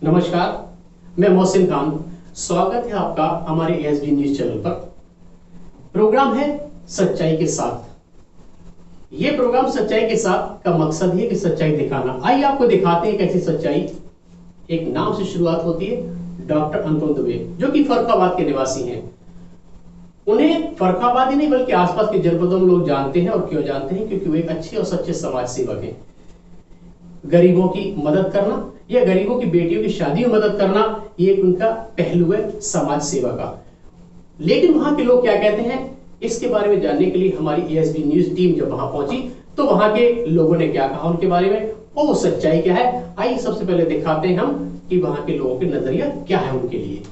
नमस्कार, मैं मोहसिन खान। स्वागत है आपका हमारे एएसडी न्यूज चैनल पर। प्रोग्राम है सच्चाई के साथ। ये प्रोग्राम सच्चाई के साथ का मकसद है कि सच्चाई दिखाना। आइए आपको दिखाते हैं कैसी सच्चाई। एक नाम से शुरुआत होती है, डॉक्टर अनुपम दुबे, जो कि फर्रुखाबाद के निवासी हैं। उन्हें फर्रुखाबाद ही नहीं बल्कि आसपास के जनपदों में लोग जानते हैं। और क्यों जानते हैं? क्योंकि वो एक अच्छे और सच्चे समाज सेवक हैं। गरीबों की मदद करना या गरीबों की बेटियों की शादी में मदद करना, ये एक उनका पहलू है समाज सेवा का। लेकिन वहां के लोग क्या कहते हैं, इसके बारे में जानने के लिए हमारी एएसबी न्यूज टीम जब वहां पहुंची तो वहां के लोगों ने क्या कहा उनके बारे में और वो सच्चाई क्या है। आइए सबसे पहले दिखाते हैं हम कि वहां के लोगों के नजरिया क्या है उनके लिए।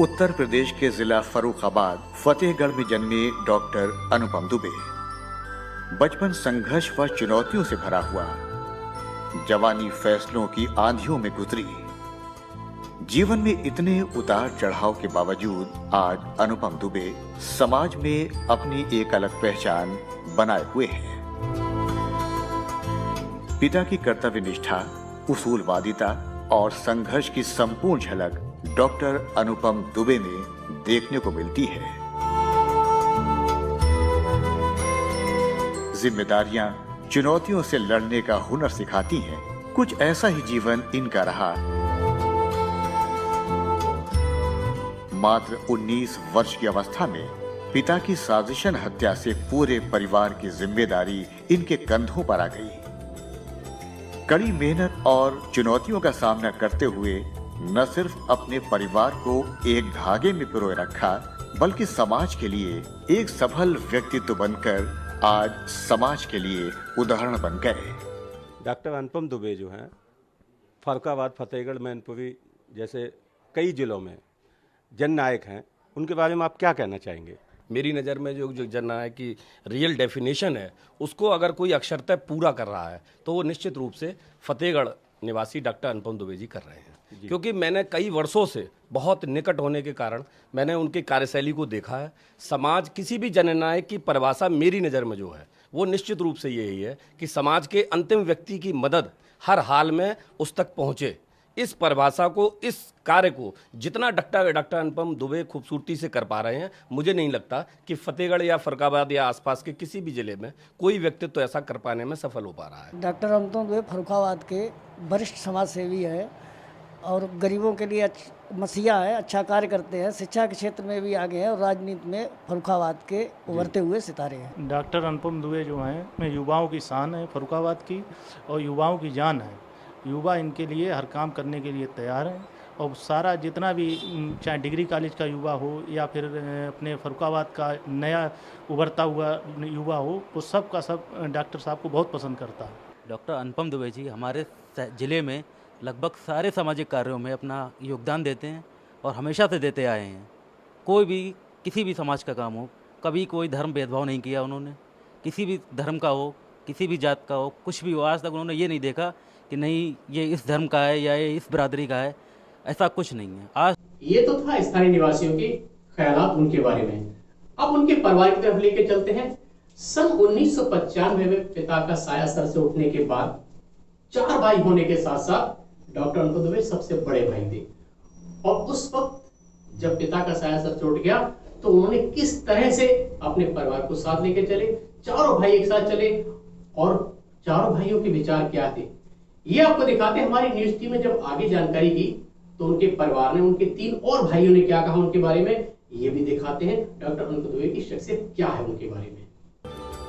उत्तर प्रदेश के जिला फर्रुखाबाद फतेहगढ़ में जन्मे डॉक्टर अनुपम दुबे बचपन संघर्ष व चुनौतियों से भरा हुआ। जवानी फैसलों की आंधियों में गुजरी। जीवन में इतने उतार चढ़ाव के बावजूद आज अनुपम दुबे समाज में अपनी एक अलग पहचान बनाए हुए हैं। पिता की कर्तव्य निष्ठा, उसूलवादिता और संघर्ष की संपूर्ण झलक डॉक्टर अनुपम दुबे में देखने को मिलती है। जिम्मेदारियां चुनौतियों से लड़ने का हुनर सिखाती हैं। कुछ ऐसा ही जीवन इनका रहा। मात्र 19 वर्ष की अवस्था में पिता की साजिशन हत्या से पूरे परिवार की जिम्मेदारी इनके कंधों पर आ गई। कड़ी मेहनत और चुनौतियों का सामना करते हुए न सिर्फ अपने परिवार को एक धागे में पिरोए रखा, बल्कि समाज के लिए एक सफल व्यक्तित्व बनकर आज समाज के लिए उदाहरण बन गए। डॉक्टर अनुपम दुबे जो हैं फर्रुखाबाद, फतेहगढ़, मैनपुरी जैसे कई जिलों में जननायक हैं। उनके बारे में आप क्या कहना चाहेंगे? मेरी नज़र में जो जननायक की रियल डेफिनेशन है उसको अगर कोई अक्षरतः पूरा कर रहा है तो वो निश्चित रूप से फतेहगढ़ निवासी डॉक्टर अनुपम दुबे जी कर रहे हैं। क्योंकि मैंने कई वर्षों से बहुत निकट होने के कारण मैंने उनकी कार्यशैली को देखा है। समाज किसी भी जननायक की परिभाषा मेरी नज़र में जो है वो निश्चित रूप से यही है कि समाज के अंतिम व्यक्ति की मदद हर हाल में उस तक पहुँचे। इस परिभाषा को, इस कार्य को जितना डॉक्टर अनुपम दुबे खूबसूरती से कर पा रहे हैं, मुझे नहीं लगता कि फतेहगढ़ या फर्रुखाबाद या आसपास के किसी भी जिले में कोई व्यक्तित्व तो ऐसा कर पाने में सफल हो पा रहा है। डॉक्टर अनुपम दुबे फर्रुखाबाद के वरिष्ठ समाज सेवी है और गरीबों के लिए मसीहा है, अच्छा कार्य करते हैं। शिक्षा के क्षेत्र में भी आगे हैं और राजनीति में फर्रुखाबाद के उभरते हुए सितारे हैं। डॉक्टर अनुपम दुबे जो हैं युवाओं की शान है फर्रुखाबाद की और युवाओं की जान है। युवा इनके लिए हर काम करने के लिए तैयार हैं और सारा जितना भी, चाहे डिग्री कॉलेज का युवा हो या फिर अपने फर्रुखाबाद का नया उभरता हुआ युवा हो, वो सब का सब डॉक्टर साहब को बहुत पसंद करता है। डॉक्टर अनुपम दुबे जी हमारे ज़िले में लगभग सारे सामाजिक कार्यों में अपना योगदान देते हैं और हमेशा से देते आए हैं। कोई भी किसी भी समाज का काम हो, कभी कोई धर्म भेदभाव नहीं किया उन्होंने। किसी भी धर्म का हो, किसी भी जात का हो, कुछ भी हो, आज तक उन्होंने ये नहीं देखा कि नहीं ये इस धर्म का है या ये इस बिरादरी का है। ऐसा कुछ नहीं है। आज ये तो था स्थानीय निवासियों के ख्यालात उनके बारे में। अब उनके परिवार की तरफ लेके चलते हैं। सन 1995 में पिता का साया सर से उठने के बाद 4 भाई होने के साथ साथ डॉक्टर अनुपम दुबे सबसे बड़े भाई थे। और उस वक्त जब पिता का साया सर से उठ गया तो उन्होंने किस तरह से अपने परिवार को साथ लेके चले। चारों भाई एक साथ चले और चारों भाइयों के विचार क्या थे ये आपको दिखाते हैं। हमारी न्यूज टीम में जब आगे जानकारी की तो उनके परिवार ने, उनके 3 और भाइयों ने क्या कहा उनके बारे में, ये भी दिखाते हैं। डॉक्टर अनुपम दुबे की शख्सियत क्या है उनके बारे में।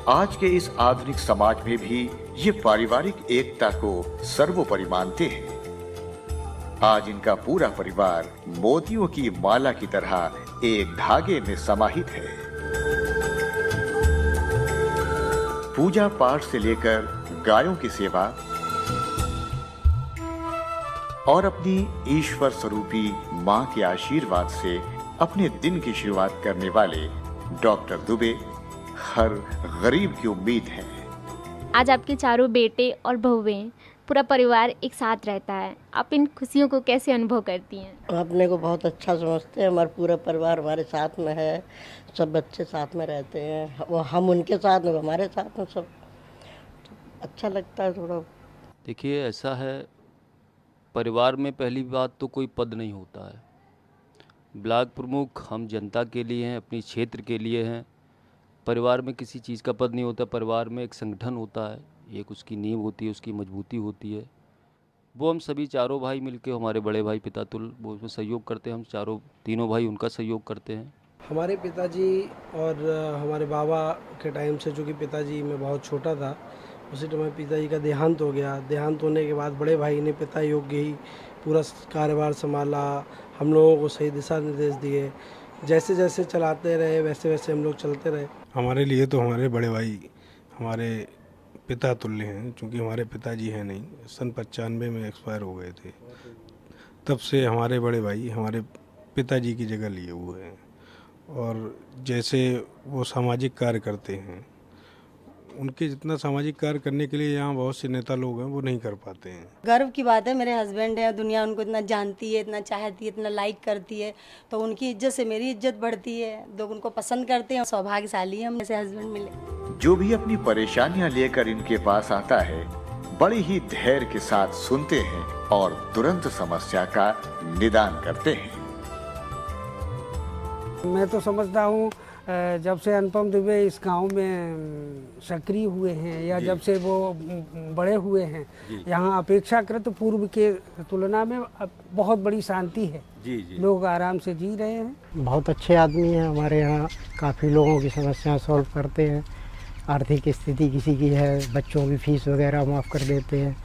आज के इस आधुनिक समाज में भी ये पारिवारिक एकता को सर्वोपरि मानते हैं। आज इनका पूरा परिवार मोतियों की माला की तरह एक धागे में समाहित है। पूजा पाठ से लेकर गायों की सेवा और अपनी ईश्वर स्वरूपी मां के आशीर्वाद से अपने दिन की शुरुआत करने वाले डॉक्टर दुबे हर गरीब की उम्मीद है। आज आपके चारों बेटे और बहुएं, पूरा परिवार एक साथ रहता है। आप इन खुशियों को कैसे अनुभव करती हैं? अपने को बहुत अच्छा समझते हैं। हमारा पूरा परिवार हमारे साथ में है, सब बच्चे साथ में रहते हैं, वो हम उनके साथ में, हमारे साथ में, सब अच्छा लगता है। थोड़ा देखिए ऐसा है, परिवार में पहली बात तो कोई पद नहीं होता है। ब्लॉक प्रमुख हम जनता के लिए हैं, अपनी क्षेत्र के लिए हैं। परिवार में किसी चीज़ का पद नहीं होता। परिवार में एक संगठन होता है, एक उसकी नींव होती है, उसकी मजबूती होती है। वो हम सभी चारों भाई मिलके, हमारे बड़े भाई पितातुल वो उसमें सहयोग करते हैं, हम तीनों भाई उनका सहयोग करते हैं। हमारे पिताजी और हमारे बाबा के टाइम से, चूँकि पिताजी मैं बहुत छोटा था, उसी टाइम पिताजी का देहांत हो गया। देहांत होने के बाद बड़े भाई ने पिता योग्य ही पूरा कार्यभार संभाला, हम लोगों को सही दिशा निर्देश दिए। जैसे जैसे चलाते रहे वैसे वैसे हम लोग चलते रहे। हमारे लिए तो हमारे बड़े भाई हमारे पिता तुल्य हैं, क्योंकि हमारे पिताजी हैं नहीं, सन 95 में एक्सपायर हो गए थे। तब से हमारे बड़े भाई हमारे पिताजी की जगह लिए हुए हैं। और जैसे वो सामाजिक कार्य करते हैं, उनके जितना सामाजिक कार्य करने के लिए यहाँ बहुत से नेता लोग हैं वो नहीं कर पाते हैं। गर्व की बात है, मेरे हस्बैंड है, दुनिया उनको इतना जानती है, इतना चाहती है, इतना लाइक करती है, तो उनकी इज्जत से मेरी इज्जत बढ़ती है, लोग उनको पसंद करते हैं। सौभाग्यशाली हम ऐसे हस्बैंड मिले। जो भी अपनी परेशानियां लेकर इनके पास आता है, बड़े ही धैर्य के साथ सुनते हैं और तुरंत समस्या का निदान करते हैं। मैं तो समझता हूँ जब से अनुपम दुबे इस गांव में सक्रिय हुए हैं, या जब से वो बड़े हुए हैं, यहाँ अपेक्षाकृत पूर्व के तुलना में अब बहुत बड़ी शांति है। लोग आराम से जी रहे हैं। बहुत अच्छे आदमी हैं हमारे यहाँ, काफ़ी लोगों की समस्याएं सॉल्व करते हैं। आर्थिक स्थिति किसी की है, बच्चों की फीस वगैरह माफ़ कर देते हैं।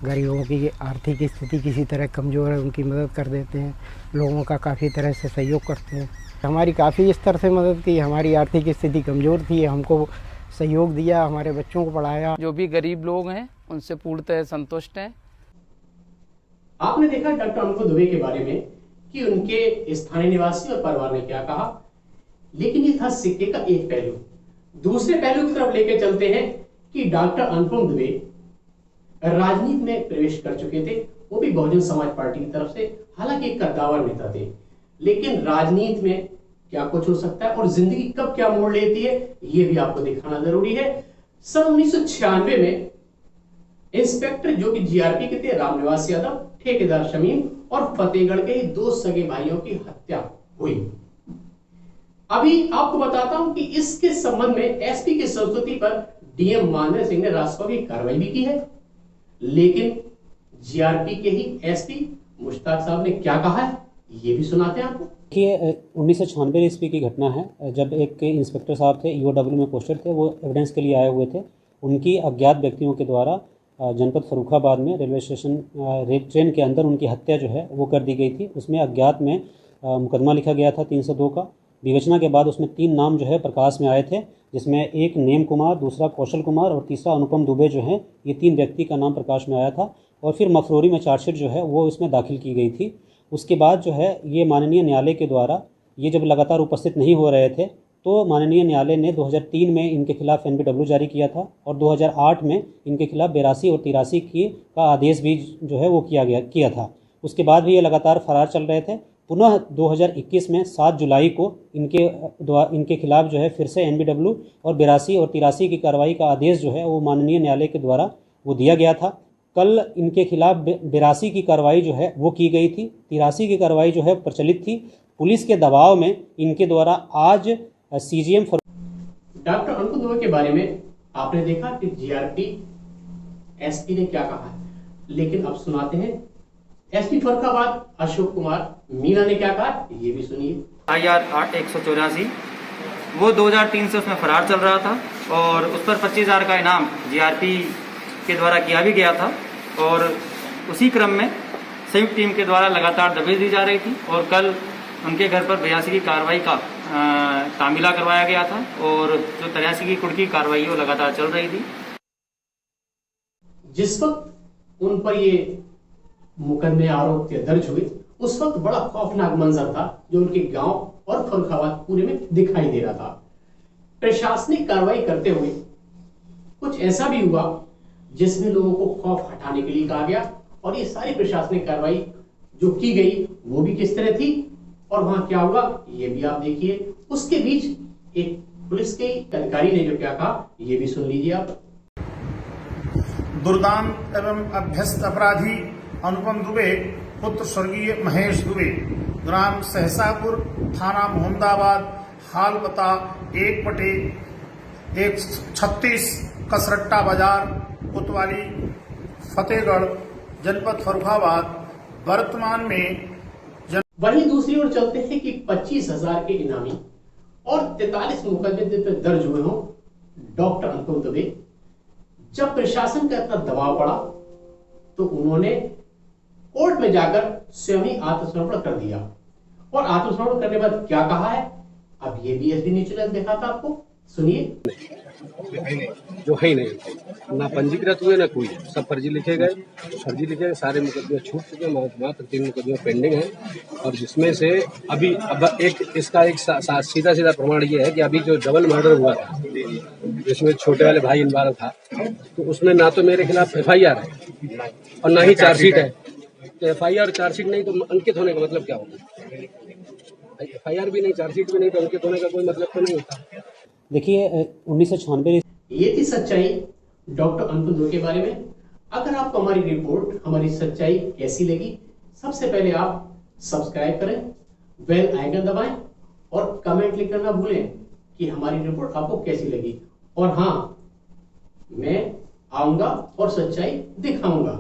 गरीबों की आर्थिक स्थिति किसी तरह कमज़ोर है, उनकी मदद कर देते हैं। लोगों का काफ़ी तरह से सहयोग करते हैं। हमारी काफ़ी स्तर से मदद की। हमारी आर्थिक स्थिति कमज़ोर थी, हमको सहयोग दिया, हमारे बच्चों को पढ़ाया। जो भी गरीब लोग हैं उनसे पूर्णतः संतुष्ट हैं। आपने देखा डॉक्टर अनुपम दुबे के बारे में कि उनके स्थानीय निवासी और परिवार ने क्या कहा, लेकिन ये था सिक्के का एक पहलू। दूसरे पहलू की तरफ लेकर चलते हैं कि डॉक्टर अनुपम दुबे राजनीति में प्रवेश कर चुके थे, वो भी बहुजन समाज पार्टी की तरफ से। हालांकि एक कद्दावर नेता थे, लेकिन राजनीति में क्या कुछ हो सकता है और जिंदगी कब क्या मोड़ लेती है, ये भी आपको दिखाना जरूरी है। सन 1996 में इंस्पेक्टर जो कि जीआरपी के थे, रामनिवास यादव, ठेकेदार शमीम और फतेहगढ़ के ही 2 सगे भाइयों की हत्या हुई। अभी आपको बताता हूं कि इसके संबंध में एसपी की संस्तुति पर डीएम महेंद्र सिंह ने राजस्व की कार्रवाई भी की है, लेकिन जीआरपी के ही एसपी मुश्ताक साहब ने क्या कहा है, ये भी सुनाते हैं आपको। कि 1996 ईस्वी की घटना है, जब एक इंस्पेक्टर साहब थे, ईओडब्ल्यू में पोस्टेड थे, वो एविडेंस के लिए आए हुए थे। उनकी अज्ञात व्यक्तियों के द्वारा जनपद फर्रुखाबाद में रेलवे स्टेशन ट्रेन के अंदर उनकी हत्या जो है वो कर दी गई थी। उसमें अज्ञात में मुकदमा लिखा गया था 302 का। विवेचना के बाद उसमें 3 नाम जो है प्रकाश में आए थे, जिसमें एक नेम कुमार, दूसरा कौशल कुमार और तीसरा अनुपम दुबे जो है, ये 3 व्यक्ति का नाम प्रकाश में आया था। और फिर मफरोरी में चार्जशीट जो है वो इसमें दाखिल की गई थी। उसके बाद जो है ये माननीय न्यायालय के द्वारा ये जब लगातार उपस्थित नहीं हो रहे थे, तो माननीय न्यायालय ने 2003 में इनके खिलाफ एनबीडब्ल्यू जारी किया था और 2008 में इनके खिलाफ 82 और 83 का आदेश भी जो है वो किया था। उसके बाद भी ये लगातार फरार चल रहे थे। पुनः 2021 में 7 जुलाई को इनके खिलाफ जो है फिर से एनबीडब्ल्यू और 82 और 83 की कार्रवाई का आदेश जो है वो माननीय न्यायालय के द्वारा वो दिया गया था। कल इनके खिलाफ 82 की कार्रवाई जो है वो की गई थी, 83 की कार्रवाई जो है प्रचलित थी। पुलिस के दबाव में इनके द्वारा आज सीजीएम डॉक्टर अनुपम दुबे के बारे में आपने देखा कि जीआरपी एसपी ने क्या कहा है, लेकिन अब सुनाते हैं एसपी फर्रुखाबाद अशोक कुमार मीना ने क्या कहा, ये भी सुनिए। IR 8184 वो 2003 से उसमें फरार चल रहा था और उस पर 25,000 का इनाम जीआरपी के द्वारा किया भी गया था। और उसी क्रम में संयुक्त टीम के द्वारा लगातार दबिश दी जा रही थी और कल उनके घर पर 82 की कार्रवाई का तामीला करवाया गया था और जो 83 की कुर्की कार्रवाई वो लगातार चल रही थी। जिस वक्त उन पर ये मुकदमे आरोप दर्ज हुए, उस वक्त बड़ा खौफनाक मंजर था जो उनके गांव और फर्रुखाबाद पूरे में दिखाई दे रहा था। प्रशासनिक कार्रवाई करते हुए कुछ ऐसा भी हुआ जिसमें लोगों को खौफ हटाने के लिए कहा गया, और ये सारी प्रशासनिक कार्रवाई जो की गई वो भी किस तरह थी और वहां क्या हुआ ये भी आप देखिए। उसके बीच एक पुलिस के अधिकारी ने जो क्या कहा ये भी सुन लीजिए आप। दुर्दांत एवं अभ्यस्त अपराधी अनुपम दुबे पुत्र स्वर्गीय महेश दुबे, ग्राम सहसापुर, थाना मोहम्मदाबाद, हाल पता 1/136 कसरट्टा बाजार, कोतवाली, फतेहगढ़, जनपद फर्रुखाबाद, वर्तमान में वहीं दूसरी ओर चलते हैं कि 25,000 के इनामी और 43 मुकदमे पर दर्ज हुए हों डॉक्टर अनुपम दुबे। जब प्रशासन का इतना दबाव पड़ा तो उन्होंने कोर्ट में जाकर स्वयं ही आत्मसमर्पण कर दिया। और आत्मसमर्पण करने के बाद क्या कहा है, अब ये भी एसबी न्यूज चैनल देखा था आपको, सुनिए। जो है ही नहीं, ना पंजीकृत हुए ना कोई, सब फर्जी लिखे गए, सारे मुकदमे छूट चुके, मात्र 3 मुकदमे पेंडिंग हैं। और जिसमें से अभी अब इसका एक सीधा प्रमाण ये है कि अभी जो डबल मर्डर हुआ था जिसमें छोटे वाले भाई इन्वॉल्व था, तो उसमें ना तो मेरे खिलाफ FIR है और ना ही चार्जशीट है। तो FIR और चार्जशीट नहीं तो अंकित होने का मतलब क्या होता है? FIR भी नहीं, चार्जशीट भी नहीं तो अंकित होने का कोई मतलब तो नहीं होता। देखिए 1996 ये थी सच्चाई डॉक्टर अनुपम दुबे के बारे में। अगर आपको हमारी रिपोर्ट, हमारी सच्चाई कैसी लगी, सबसे पहले आप सब्सक्राइब करें, बेल आइकन दबाएं और कमेंट लिखना ना भूलें कि हमारी रिपोर्ट आपको कैसी लगी। और हाँ, मैं आऊंगा और सच्चाई दिखाऊंगा।